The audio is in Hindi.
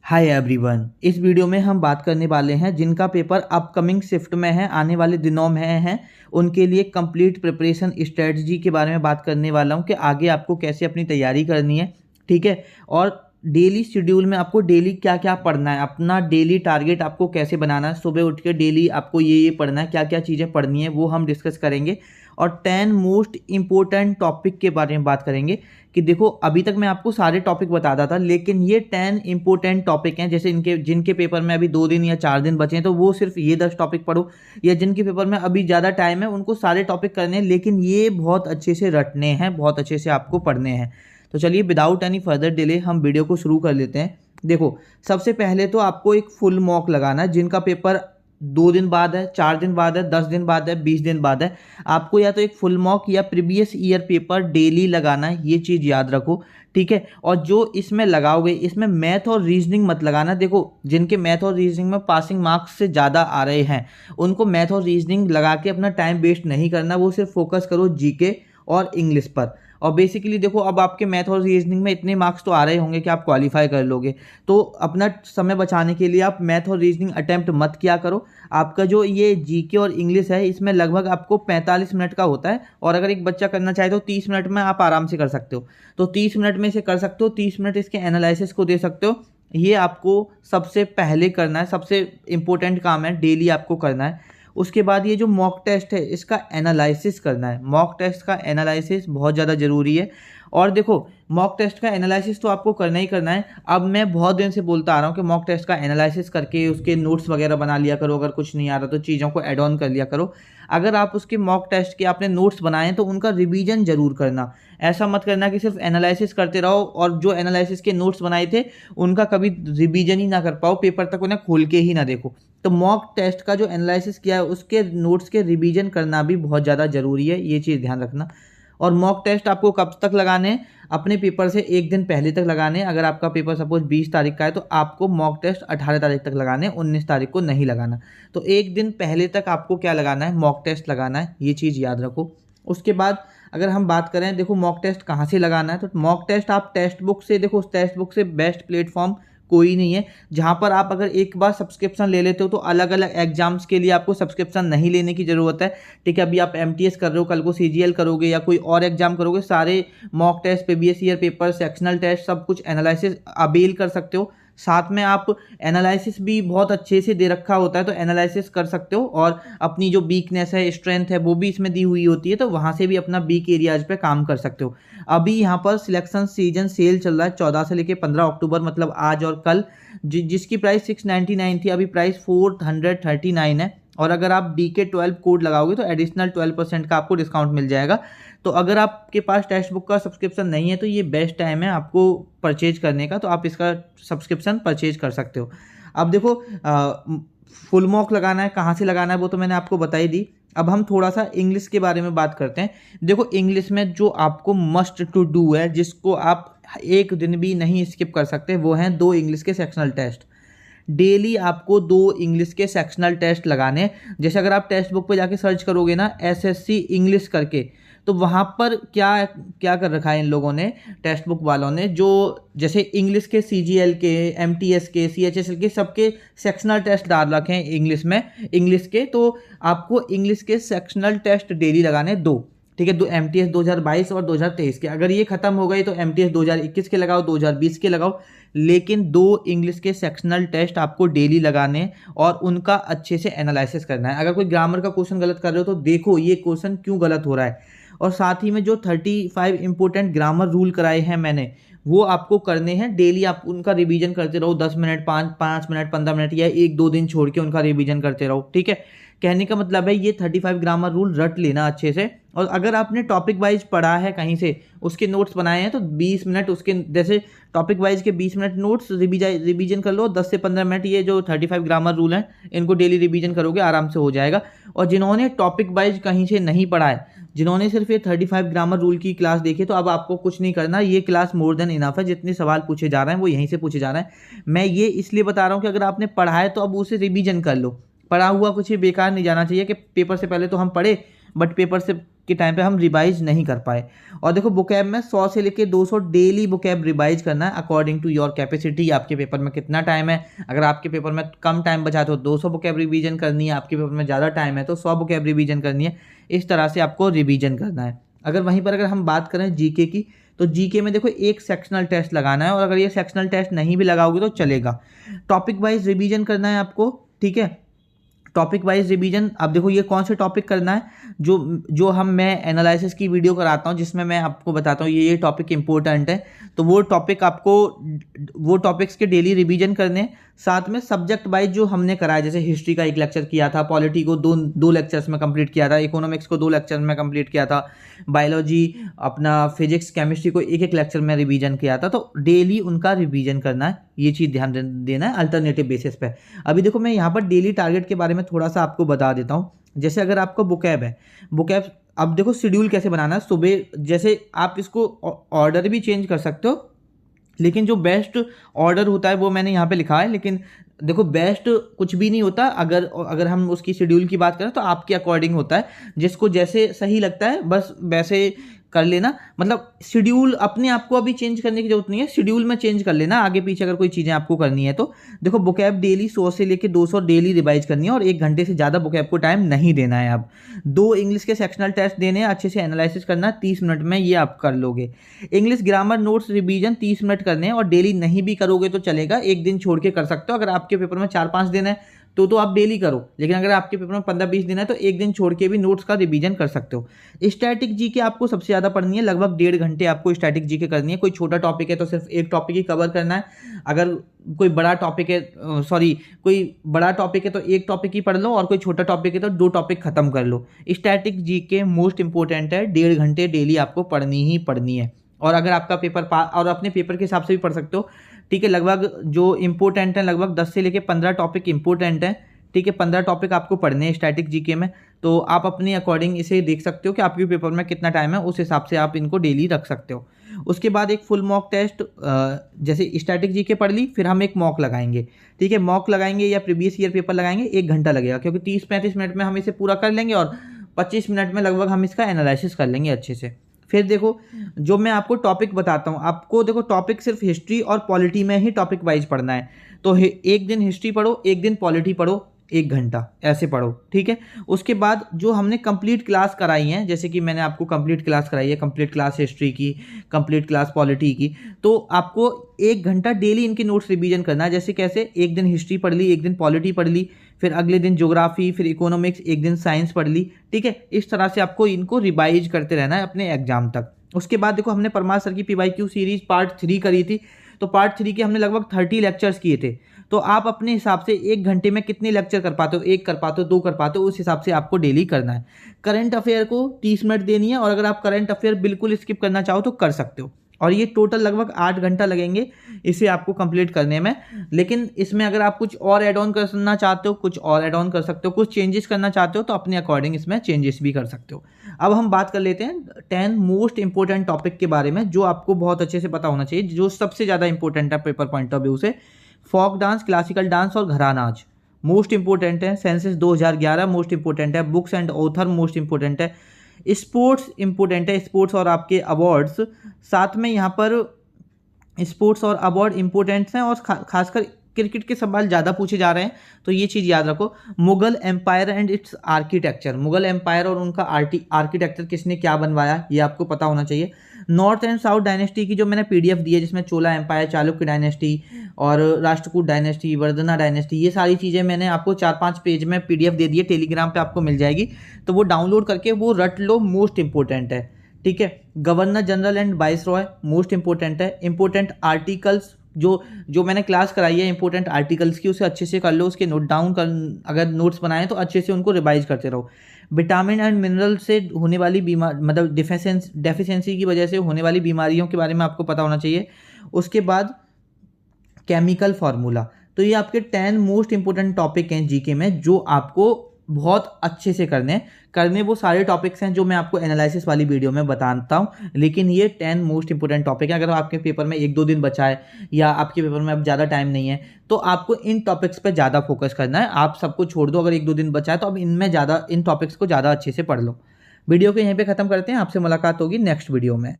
हाय एवरीवन, इस वीडियो में हम बात करने वाले हैं जिनका पेपर अपकमिंग शिफ्ट में है, आने वाले दिनों में है, उनके लिए कंप्लीट प्रिपरेशन स्ट्रेटजी के बारे में बात करने वाला हूं कि आगे आपको कैसे अपनी तैयारी करनी है। ठीक है। और डेली शेड्यूल में आपको डेली क्या क्या पढ़ना है, अपना डेली टारगेट आपको कैसे बनाना है, सुबह उठ के डेली आपको ये पढ़ना है, क्या क्या चीज़ें पढ़नी है वो हम डिस्कस करेंगे। और 10 मोस्ट इम्पोर्टेंट टॉपिक के बारे में बात करेंगे कि देखो अभी तक मैं आपको सारे टॉपिक बताता था, लेकिन ये 10 इंपॉर्टेंट टॉपिक हैं। जैसे इनके जिनके पेपर में अभी 2 दिन या 4 दिन बचे हैं तो वो सिर्फ ये 10 टॉपिक पढ़ो, या जिनके पेपर में अभी ज़्यादा टाइम है उनको सारे टॉपिक करने हैं, लेकिन ये बहुत अच्छे से रटने हैं, बहुत अच्छे से आपको पढ़ने हैं। तो चलिए विदाउट एनी फर्दर डिले हम वीडियो को शुरू कर लेते हैं। देखो सबसे पहले तो आपको एक फुल मॉक लगाना है, जिनका पेपर 2 दिन बाद है, 4 दिन बाद है, 10 दिन बाद है, 20 दिन बाद है। आपको या तो एक फुल मॉक या प्रीवियस ईयर पेपर डेली लगाना है, ये चीज़ याद रखो। ठीक है। और जो इसमें लगाओगे इसमें मैथ और रीजनिंग मत लगाना। देखो जिनके मैथ और रीजनिंग में पासिंग मार्क्स से ज़्यादा आ रहे हैं उनको मैथ और रीजनिंग लगा के अपना टाइम वेस्ट नहीं करना, वो सिर्फ फोकस करो जीके और इंग्लिश पर। और बेसिकली देखो अब आपके मैथ और रीजनिंग में इतने मार्क्स तो आ रहे होंगे कि आप क्वालिफाई कर लोगे, तो अपना समय बचाने के लिए आप मैथ और रीजनिंग अटेम्प्ट मत किया करो। आपका जो ये जीके और इंग्लिश है इसमें लगभग आपको 45 मिनट का होता है, और अगर एक बच्चा करना चाहे तो 30 मिनट में आप आराम से कर सकते हो। तो 30 मिनट में इसे कर सकते हो, 30 मिनट इसके एनालिसिस को दे सकते हो। ये आपको सबसे पहले करना है, सबसे इंपॉर्टेंट काम है, डेली आपको करना है। उसके बाद ये जो मॉक टेस्ट है इसका एनालिसिस करना है। मॉक टेस्ट का एनालिसिस बहुत ज़्यादा ज़रूरी है। और देखो मॉक टेस्ट का एनालिसिस तो आपको करना ही करना है। अब मैं बहुत दिन से बोलता आ रहा हूँ कि मॉक टेस्ट का एनालिसिस करके उसके नोट्स वगैरह बना लिया करो, अगर कुछ नहीं आ रहा तो चीज़ों को ऐड ऑन कर लिया करो। अगर आप उसके मॉक टेस्ट के आपने नोट्स बनाए तो उनका रिवीजन जरूर करना। ऐसा मत करना कि सिर्फ एनालिसिस करते रहो और जो एनालिसिस के नोट्स बनाए थे उनका कभी रिवीजन ही ना कर पाओ, पेपर तक उन्हें खोल के ही ना देखो। तो मॉक टेस्ट का जो एनालिसिस किया है उसके नोट्स के रिवीजन करना भी बहुत ज़्यादा ज़रूरी है, ये चीज़ ध्यान रखना। और मॉक टेस्ट आपको कब तक लगाने हैं? अपने पेपर से एक दिन पहले तक लगाने हैं। अगर आपका पेपर सपोज 20 तारीख का है तो आपको मॉक टेस्ट 18 तारीख तक लगाने हैं, 19 तारीख को नहीं लगाना। तो एक दिन पहले तक आपको क्या लगाना है? मॉक टेस्ट लगाना है, ये चीज़ याद रखो। उसके बाद अगर हम बात करें, देखो मॉक टेस्ट कहाँ से लगाना है, तो मॉक टेस्ट आप टेक्स्ट बुक से, देखो उस टेक्स्ट बुक से बेस्ट प्लेटफॉर्म कोई नहीं है। जहाँ पर आप अगर एक बार सब्सक्रिप्शन ले लेते हो तो अलग अलग एग्जाम्स के लिए आपको सब्सक्रिप्शन नहीं लेने की ज़रूरत है। ठीक है। अभी आप एमटीएस कर रहे हो, कल को सीजीएल करोगे या कोई और एग्जाम करोगे, सारे mock test, previous year paper, sectional test, सब कुछ एनालिसिस अवेल कर सकते हो। साथ में आप एनालिसिस भी बहुत अच्छे से दे रखा होता है तो एनालिसिस कर सकते हो, और अपनी जो वीकनेस है, स्ट्रेंथ है, वो भी इसमें दी हुई होती है, तो वहाँ से भी अपना वीक एरियाज पे काम कर सकते हो। अभी यहाँ पर सिलेक्शन सीजन सेल चल रहा है 14 से लेकर 15 अक्टूबर, मतलब आज और कल, जिसकी प्राइस 699 थी, अभी प्राइस 439 है। और अगर आप DK12 कोड लगाओगे तो एडिशनल 12% का आपको डिस्काउंट मिल जाएगा। तो अगर आपके पास टेक्स्ट बुक का सब्सक्रिप्शन नहीं है तो ये बेस्ट टाइम है आपको परचेज करने का, तो आप इसका सब्सक्रिप्शन परचेज कर सकते हो। अब देखो फुल मॉक लगाना है, कहाँ से लगाना है वो तो मैंने आपको बता ही दी। अब हम थोड़ा सा इंग्लिश के बारे में बात करते हैं। देखो इंग्लिश में जो आपको मस्ट टू डू है, जिसको आप एक दिन भी नहीं स्किप कर सकते, वो हैं 2 इंग्लिश के सेक्शनल टेस्ट। डेली आपको 2 इंग्लिश के सेक्शनल टेस्ट लगाने। जैसे अगर आप टेक्स्ट बुक पे जाके सर्च करोगे ना SSC इंग्लिश करके, तो वहाँ पर क्या क्या कर रखा है इन लोगों ने, टेक्स्ट बुक वालों ने, जो जैसे इंग्लिश के CGL के, MTS के, CHSL के, सबके सेक्शनल टेस्ट डाल रखे हैं इंग्लिश में, इंग्लिश के। तो आपको इंग्लिश के सेक्शनल टेस्ट डेली लगाने 2। ठीक है। 2 MTS 2022 और 2023 के, अगर ये खत्म हो गई तो MTS 2021 के लगाओ, 2020 के लगाओ, लेकिन 2 इंग्लिश के सेक्शनल टेस्ट आपको डेली लगाने और उनका अच्छे से एनालिसिस करना है। अगर कोई ग्रामर का क्वेश्चन गलत कर रहे हो तो देखो ये क्वेश्चन क्यों गलत हो रहा है। और साथ ही में जो 35 इंपॉर्टेंट ग्रामर रूल कराए हैं मैंने, वो आपको करने हैं डेली। आप उनका रिवीजन करते रहो, 10 मिनट, 5 मिनट, 15 मिनट, या 1-2 दिन छोड़ के उनका रिवीजन करते रहो। ठीक है। कहने का मतलब है ये 35 ग्रामर रूल रट लेना अच्छे से। और अगर आपने टॉपिक वाइज पढ़ा है कहीं से, उसके नोट्स बनाए हैं, तो 20 मिनट उसके, जैसे टॉपिक वाइज के 20 मिनट नोट्स रिवीजन कर लो। 10 से 15 मिनट ये जो 35 ग्रामर रूल हैं इनको डेली रिवीजन करोगे, आराम से हो जाएगा। और जिन्होंने टॉपिक वाइज कहीं से नहीं पढ़ा है, जिन्होंने सिर्फ ये 35 ग्रामर रूल की क्लास देखी, तो अब आपको कुछ नहीं करना, ये क्लास मोर देन इनफ है। जितने सवाल पूछे जा रहे हैं वो यहीं से पूछे जा रहे हैं। मैं ये इसलिए बता रहा हूँ कि अगर आपने पढ़ा है तो अब उसे रिवीजन कर लो। पढ़ा हुआ कुछ ही बेकार नहीं जाना चाहिए कि पेपर से पहले तो हम पढ़े बट पेपर से के टाइम पे हम रिवाइज नहीं कर पाए। और देखो वोकैब में 100 से लेके 200 डेली वोकैब रिवाइज करना है अकॉर्डिंग टू योर कैपेसिटी। आपके पेपर में कितना टाइम है, अगर आपके पेपर में कम टाइम बचा तो 200 वोकैब रिवीजन करनी है, आपके पेपर में ज़्यादा टाइम है तो 100 वोकैब रिवीजन करनी है। इस तरह से आपको रिवीजन करना है। अगर वहीं पर अगर हम बात करें जीके की, तो जीके में देखो एक सेक्शनल टेस्ट लगाना है, और अगर ये सेक्शनल टेस्ट नहीं भी लगाओगे तो चलेगा। टॉपिक वाइज रिवीजन करना है आपको, ठीक है। टॉपिक वाइज रिवीजन, अब देखो ये कौन से टॉपिक करना है, जो मैं एनालिसिस की वीडियो कराता हूँ जिसमें मैं आपको बताता हूँ ये टॉपिक इंपॉर्टेंट है, तो वो टॉपिक आपको वो टॉपिक्स के डेली रिवीजन करने। साथ में सब्जेक्ट वाइज जो हमने कराया, जैसे हिस्ट्री का एक लेक्चर किया था, पॉलिटी को दो लेक्चर्स में कंप्लीट किया था, इकोनॉमिक्स को 2 लेक्चर में कंप्लीट किया था, बायोलॉजी अपना फिजिक्स केमिस्ट्री को एक लेक्चर में रिवीजन किया था, तो डेली उनका रिवीजन करना है। ये चीज़ ध्यान देना है अल्टरनेटिव बेसिस पे। अभी देखो मैं यहाँ पर डेली टारगेट के बारे में थोड़ा सा आपको बता देता हूँ। जैसे अगर आपको वोकैब है, वोकैब अब देखो शेड्यूल कैसे बनाना है। सुबह जैसे आप इसको ऑर्डर भी चेंज कर सकते हो, लेकिन जो बेस्ट ऑर्डर होता है वो मैंने यहाँ पे लिखा है। लेकिन देखो बेस्ट कुछ भी नहीं होता, अगर हम उसकी शेड्यूल की बात करें तो आपके अकॉर्डिंग होता है, जिसको जैसे सही लगता है बस वैसे कर लेना। मतलब शेड्यूल अपने आप को अभी चेंज करने की जरूरत नहीं है, शेड्यूल में चेंज कर लेना आगे पीछे अगर कोई चीज़ें आपको करनी है तो। देखो वोकैब डेली 100 से लेके 200 डेली रिवाइज करनी है, और 1 घंटे से ज़्यादा वोकैब को टाइम नहीं देना है। आप 2 इंग्लिश के सेक्शनल टेस्ट देने हैं, अच्छे से एनालिसिस करना है, 30 मिनट में ये आप कर लोगे। English grammar notes revision 30 minute करने हैं, और डेली नहीं भी करोगे तो चलेगा, एक दिन छोड़ के कर सकते हो। अगर आपके पेपर में 4-5 दिन है तो आप डेली करो, लेकिन अगर आपके पेपर में 15-20 दिन है तो एक दिन छोड़ के भी नोट्स का रिवीजन कर सकते हो। स्टैटिक जीके आपको सबसे ज़्यादा पढ़नी है, लगभग 1.5 घंटे आपको स्टैटिक जीके करनी है। कोई छोटा टॉपिक है तो सिर्फ एक टॉपिक ही कवर करना है, अगर कोई बड़ा टॉपिक है कोई बड़ा टॉपिक है तो एक टॉपिक ही पढ़ लो, और कोई छोटा टॉपिक है तो 2 टॉपिक खत्म कर लो। स्टैटिक जीके मोस्ट इंपॉर्टेंट है, 1.5 घंटे डेली आपको पढ़नी ही पढ़नी है। और अगर आपका पेपर और अपने पेपर के हिसाब से भी पढ़ सकते हो, ठीक है। लगभग जो इंपॉर्टेंट है, लगभग 10 से लेके 15 टॉपिक इंपॉर्टेंट है, ठीक है। 15 टॉपिक आपको पढ़ने हैं स्टैटिक जीके में, तो आप अपने अकॉर्डिंग इसे देख सकते हो कि आपके पेपर में कितना टाइम है, उस हिसाब से आप इनको डेली रख सकते हो। उसके बाद एक फुल मॉक टेस्ट, जैसे स्टैटिक जीके पढ़ ली, फिर हम एक मॉक लगाएंगे, ठीक है। मॉक लगाएंगे या प्रीवियस ईयर पेपर लगाएंगे, 1 घंटा लगेगा, क्योंकि 30-35 मिनट में हम इसे पूरा कर लेंगे, और 25 मिनट में लगभग हम इसका एनालिसिस कर लेंगे अच्छे से। फिर देखो जो मैं आपको टॉपिक बताता हूँ, आपको देखो टॉपिक सिर्फ हिस्ट्री और पॉलिटी में ही टॉपिक वाइज पढ़ना है। तो एक दिन हिस्ट्री पढ़ो, एक दिन पॉलिटी पढ़ो, 1 घंटा ऐसे पढ़ो, ठीक है। उसके बाद जो हमने कंप्लीट क्लास कराई है, जैसे कि मैंने आपको कंप्लीट क्लास कराई है, कंप्लीट क्लास हिस्ट्री की, कंप्लीट क्लास पॉलिटी की, तो आपको 1 घंटा डेली इनके नोट्स रिवीजन करना है। जैसे कैसे, एक दिन हिस्ट्री पढ़ ली, एक दिन पॉलिटी पढ़ ली, फिर अगले दिन ज्योग्राफी, फिर इकोनॉमिक्स, एक दिन साइंस पढ़ ली, ठीक है। इस तरह से आपको इनको रिवाइज करते रहना है अपने एग्जाम तक। उसके बाद देखो हमने परमार सर की PYQ सीरीज पार्ट 3 करी थी, तो पार्ट 3 के हमने लगभग 30 लेक्चर्स किए थे। तो आप अपने हिसाब से 1 घंटे में कितने लेक्चर कर पाते हो, 1 कर पाते हो, 2 कर पाते हो, उस हिसाब से आपको डेली करना है। करंट अफेयर को 30 मिनट देनी है, और अगर आप करंट अफेयर बिल्कुल स्किप करना चाहो तो कर सकते हो, और ये टोटल लगभग 8 घंटा लगेंगे इसे आपको कंप्लीट करने में। लेकिन इसमें अगर आप कुछ और ऐड ऑन करना चाहते हो, कुछ और ऐड ऑन कर सकते हो, कुछ चेंजेस करना चाहते हो तो अपने अकॉर्डिंग इसमें चेंजेस भी कर सकते हो। अब हम बात कर लेते हैं 10 मोस्ट इंपॉर्टेंट टॉपिक के बारे में, जो आपको बहुत अच्छे से पता होना चाहिए, जो सबसे ज़्यादा इंपॉर्टेंट है पेपर पॉइंट ऑफ व्यू से। फोक डांस, क्लासिकल डांस और घराना नाच मोस्ट इंपॉर्टेंट है। सेंसस 2011 मोस्ट इंपॉर्टेंट है। Books and author most important है। स्पोर्ट्स इंपॉर्टेंट है, स्पोर्ट्स और आपके अवार्ड्स, साथ में यहाँ पर स्पोर्ट्स और अवार्ड इंपॉर्टेंट्स हैं, और खासकर क्रिकेट के सवाल ज़्यादा पूछे जा रहे हैं, तो ये चीज़ याद रखो। Mughal empire and its architecture, Mughal empire और उनका आर्किटेक्चर किसने क्या बनवाया, ये आपको पता होना चाहिए। नॉर्थ एंड साउथ डायनेस्टी की जो मैंने PDF दी है, जिसमें चोला एम्पायर, चालुक्य डायनेस्टी और राष्ट्रकूट डायनेस्टी, वर्धना डायनेस्टी, ये सारी चीज़ें मैंने आपको 4-5 पेज में PDF दे दी है, टेलीग्राम पे आपको मिल जाएगी, तो वो डाउनलोड करके वो रट लो, मोस्ट इंपॉर्टेंट है, ठीक है। Governor general and vice Roy most important है। इंपॉर्टेंट आर्टिकल्स जो मैंने क्लास कराई है इंपॉर्टेंट आर्टिकल्स की, उसे अच्छे से कर लो, उसके नोट डाउन कर, अगर नोट्स बनाए तो अच्छे से उनको रिवाइज करते रहो। विटामिन एंड मिनरल से होने वाली बीमार, मतलब डेफिशिएंसी की वजह से होने वाली बीमारियों के बारे में आपको पता होना चाहिए। उसके बाद केमिकल फार्मूला, तो ये आपके 10 मोस्ट इंपॉर्टेंट टॉपिक हैं जीके में, जो आपको बहुत अच्छे से करने वो सारे टॉपिक्स हैं जो मैं आपको एनालिसिस वाली वीडियो में बताता हूँ, लेकिन ये 10 मोस्ट इंपॉर्टेंट टॉपिक है। अगर आपके पेपर में 1-2 दिन बचा है, या आपके पेपर में अब ज़्यादा टाइम नहीं है, तो आपको इन टॉपिक्स पे ज़्यादा फोकस करना है। आप सबको छोड़ दो, अगर 1-2 दिन बचा है तो अब इन टॉपिक्स को ज़्यादा अच्छे से पढ़ लो। वीडियो को यहीं पे ख़त्म करते हैं, आपसे मुलाकात होगी नेक्स्ट वीडियो में।